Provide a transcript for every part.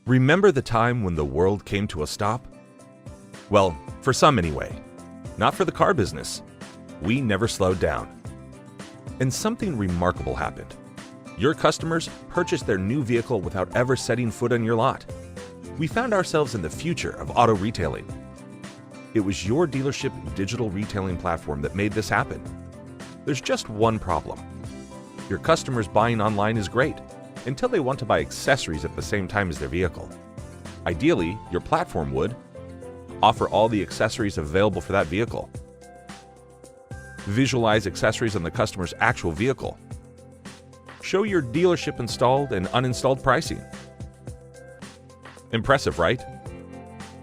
Remember the time when the world came to a stop? Well, for some anyway. Not for the car business. We never slowed down. And something remarkable happened. Your customers purchased their new vehicle without ever setting foot on your lot. We found ourselves in the future of auto retailing. It was your dealership digital retailing platform that made this happen. There's just one problem. Your customers buying online is great, until they want to buy accessories at the same time as their vehicle. Ideally, your platform would offer all the accessories available for that vehicle, visualize accessories on the customer's actual vehicle, show your dealership installed and uninstalled pricing. Impressive, right?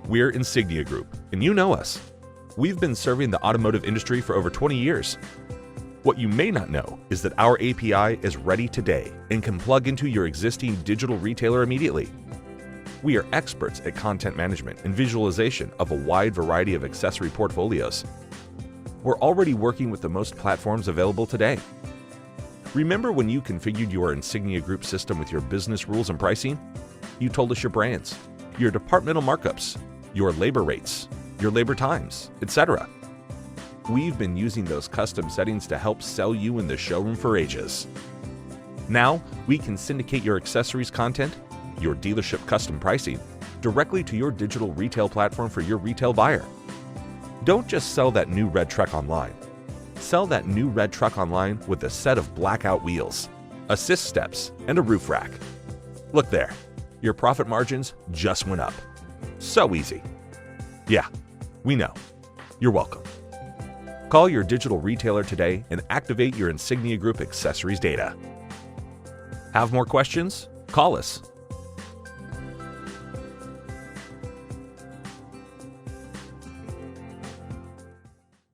We're Insignia Group, and you know us. We've been serving the automotive industry for over 20 years. What you may not know is that our API is ready today and can plug into your existing digital retailer immediately. We are experts at content management and visualization of a wide variety of accessory portfolios. We're already working with the most platforms available today. Remember when you configured your Insignia Group system with your business rules and pricing? You told us your brands, your departmental markups, your labor rates, your labor times, etc. We've been using those custom settings to help sell you in the showroom for ages. Now, we can syndicate your accessories content, your dealership custom pricing, directly to your digital retail platform for your retail buyer. Don't just sell that new red truck online. Sell that new red truck online with a set of blackout wheels, assist steps, and a roof rack. Look there, your profit margins just went up. So easy. Yeah, we know. You're welcome. Call your digital retailer today and activate your Insignia Group accessories data. Have more questions? Call us